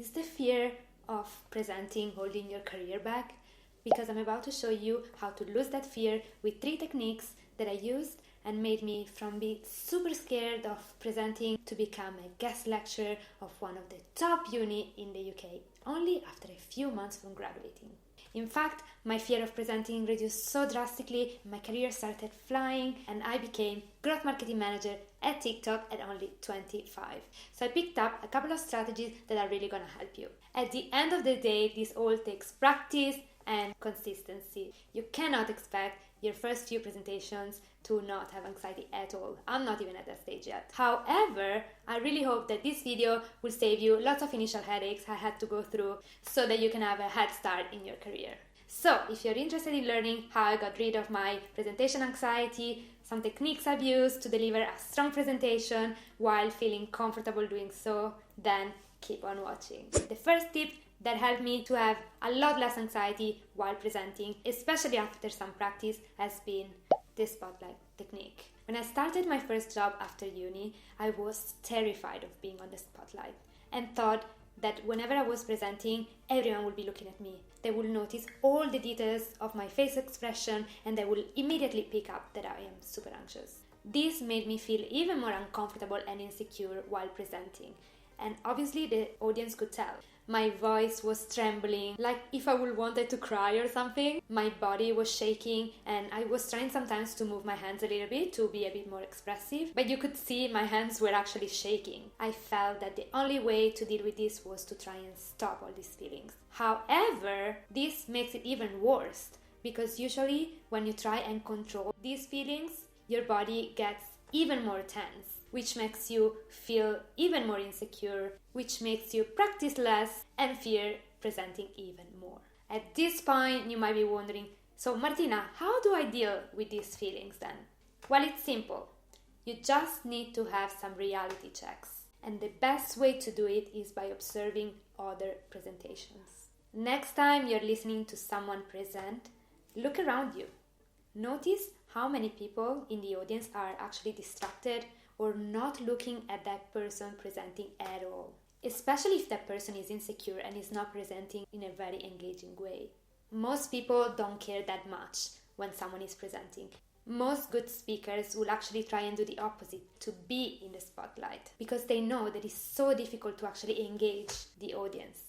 Is the fear of presenting holding your career back? Because I'm about to show you how to lose that fear with 3 techniques that I used and made me from being super scared of presenting to become a guest lecturer of one of the top uni in the UK, only after a few months from graduating. In fact, my fear of presenting reduced so drastically, my career started flying and I became growth marketing manager at TikTok at only 25. So I picked up a couple of strategies that are really gonna help you. At the end of the day, this all takes practice and consistency. You cannot expect your first few presentations to not have anxiety at all. I'm not even at that stage yet. However, I really hope that this video will save you lots of initial headaches I had to go through so that you can have a head start in your career. So, if you're interested in learning how I got rid of my presentation anxiety, some techniques I've used to deliver a strong presentation while feeling comfortable doing so, then keep on watching. The first tip that helped me to have a lot less anxiety while presenting, especially after some practice, has been the spotlight technique. When I started my first job after uni, I was terrified of being on the spotlight and thought that whenever I was presenting, everyone would be looking at me. They will notice all the details of my face expression and they will immediately pick up that I am super anxious. This made me feel even more uncomfortable and insecure while presenting. And obviously the audience could tell. My voice was trembling, like if I would wanted to cry or something. My body was shaking and I was trying sometimes to move my hands a little bit to be a bit more expressive, but you could see my hands were actually shaking. I felt that the only way to deal with this was to try and stop all these feelings. However, this makes it even worse because usually when you try and control these feelings, your body gets even more tense, which makes you feel even more insecure, which makes you practice less and fear presenting even more. At this point, you might be wondering, so Martina, how do I deal with these feelings then? Well, it's simple. You just need to have some reality checks. And the best way to do it is by observing other presentations. Next time you're listening to someone present, look around you. Notice how many people in the audience are actually distracted or not looking at that person presenting at all, especially if that person is insecure and is not presenting in a very engaging way. Most people don't care that much when someone is presenting. Most good speakers will actually try and do the opposite, to be in the spotlight, because they know that it's so difficult to actually engage the audience.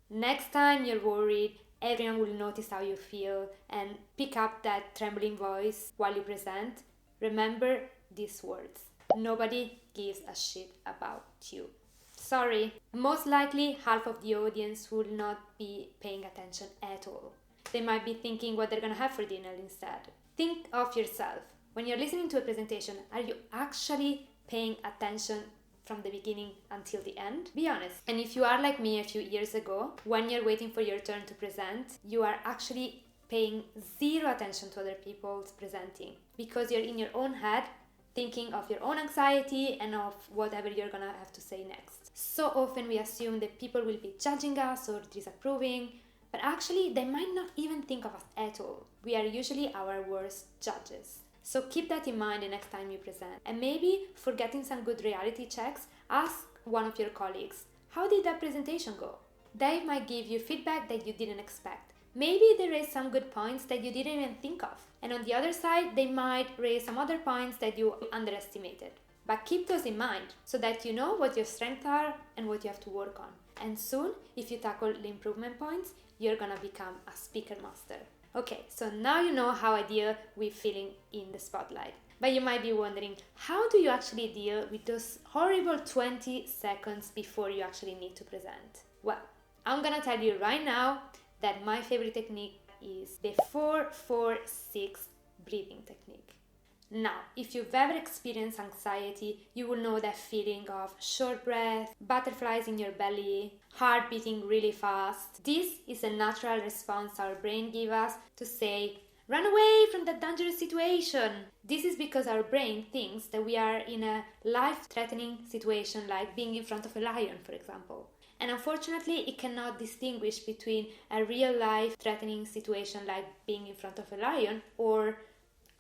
Next time you're worried, everyone will notice how you feel and pick up that trembling voice while you present. Remember these words. Nobody gives a shit about you. Sorry. Most likely, half of the audience will not be paying attention at all. They might be thinking what they're gonna have for dinner instead. Think of yourself. When you're listening to a presentation, are you actually paying attention from the beginning until the end? Be honest. And if you are like me a few years ago, when you're waiting for your turn to present, you are actually paying zero attention to other people's presenting because you're in your own head thinking of your own anxiety and of whatever you're gonna have to say next. So often we assume that people will be judging us or disapproving, but actually they might not even think of us at all. We are usually our worst judges. So keep that in mind the next time you present. And maybe for getting some good reality checks, ask one of your colleagues, how did that presentation go? They might give you feedback that you didn't expect. Maybe they raised some good points that you didn't even think of. And on the other side, they might raise some other points that you underestimated. But keep those in mind so that you know what your strengths are and what you have to work on. And soon, if you tackle the improvement points, you're gonna become a speaker master. Okay, so now you know how I deal with feeling in the spotlight. But you might be wondering, how do you actually deal with those horrible 20 seconds before you actually need to present? Well, I'm gonna tell you right now that my favorite technique is the 4-4-6 breathing technique. Now, if you've ever experienced anxiety, you will know that feeling of short breath, butterflies in your belly, heart beating really fast. This is a natural response our brain gives us to say, run away from that dangerous situation. This is because our brain thinks that we are in a life-threatening situation like being in front of a lion, for example. And unfortunately, it cannot distinguish between a real life-threatening situation like being in front of a lion or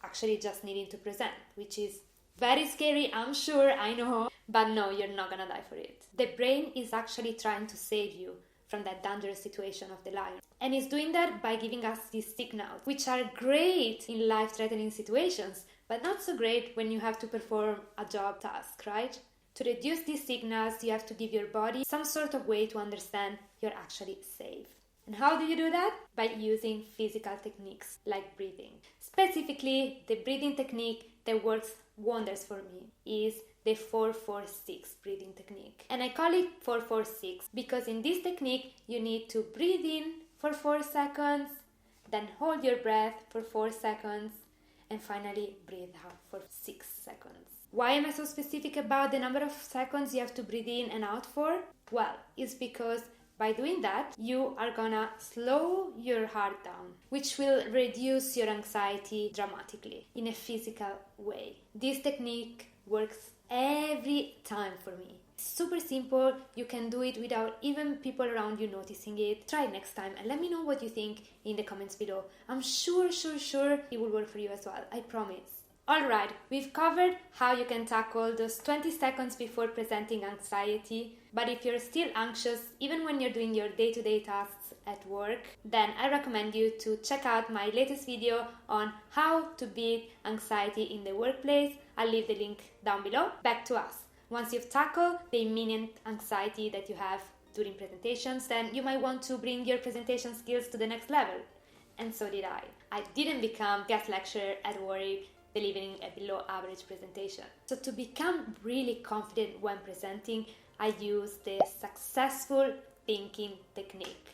actually just needing to present, which is very scary, I'm sure, I know, but no, you're not gonna die for it. The brain is actually trying to save you from that dangerous situation of the lion. And it's doing that by giving us these signals, which are great in life-threatening situations, but not so great when you have to perform a job task, right? To reduce these signals, you have to give your body some sort of way to understand you're actually safe. And how do you do that? By using physical techniques like breathing. Specifically, the breathing technique that works wonders for me is the 4-4-6 breathing technique. And I call it 4-4-6 because in this technique, you need to breathe in for 4 seconds, then hold your breath for 4 seconds, and finally breathe out for 6 seconds. Why am I so specific about the number of seconds you have to breathe in and out for? Well, it's because by doing that, you are gonna slow your heart down, which will reduce your anxiety dramatically in a physical way. This technique works every time for me. Super simple, you can do it without even people around you noticing it. Try it next time and let me know what you think in the comments below. I'm sure it will work for you as well, I promise. Alright, we've covered how you can tackle those 20 seconds before presenting anxiety, but if you're still anxious, even when you're doing your day-to-day tasks at work, then I recommend you to check out my latest video on how to beat anxiety in the workplace. I'll leave the link down below. Back to us. Once you've tackled the imminent anxiety that you have during presentations, then you might want to bring your presentation skills to the next level. And so did I. I didn't become guest lecturer at Warwick delivering a below average presentation. So to become really confident when presenting, I use the successful thinking technique.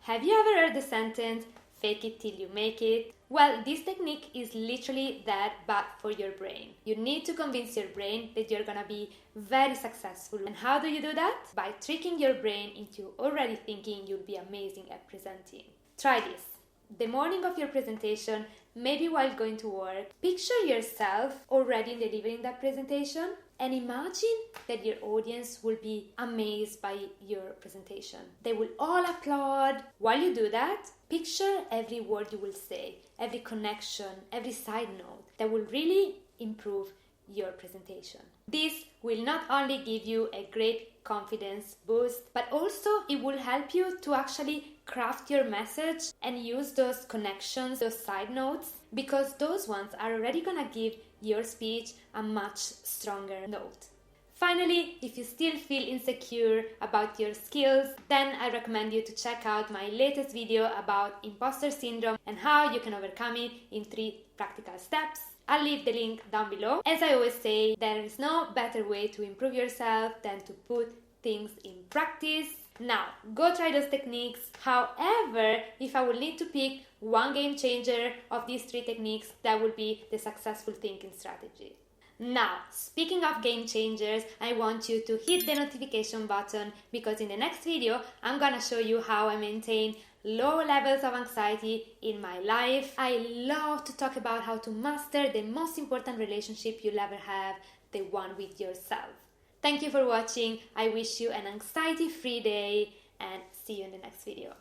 Have you ever heard the sentence, fake it till you make it? Well, this technique is literally that, but for your brain. You need to convince your brain that you're gonna be very successful. And how do you do that? By tricking your brain into already thinking you'll be amazing at presenting. Try this. The morning of your presentation, maybe while going to work, picture yourself already delivering that presentation and imagine that your audience will be amazed by your presentation. They will all applaud. While you do that, picture every word you will say, every connection, every side note that will really improve your presentation. This will not only give you a great confidence boost, but also it will help you to actually craft your message and use those connections, those side notes, because those ones are already gonna give your speech a much stronger note. Finally, if you still feel insecure about your skills, then I recommend you to check out my latest video about imposter syndrome and how you can overcome it in 3 practical steps. I'll leave the link down below. As I always say, there is no better way to improve yourself than to put things in practice. Now, go try those techniques. However, if I will need to pick one game changer of these 3 techniques, that would be the successful thinking strategy. Now, speaking of game changers, I want you to hit the notification button because in the next video, I'm gonna show you how I maintain low levels of anxiety in my life. I love to talk about how to master the most important relationship you'll ever have, the one with yourself. Thank you for watching. I wish you an anxiety-free day and see you in the next video.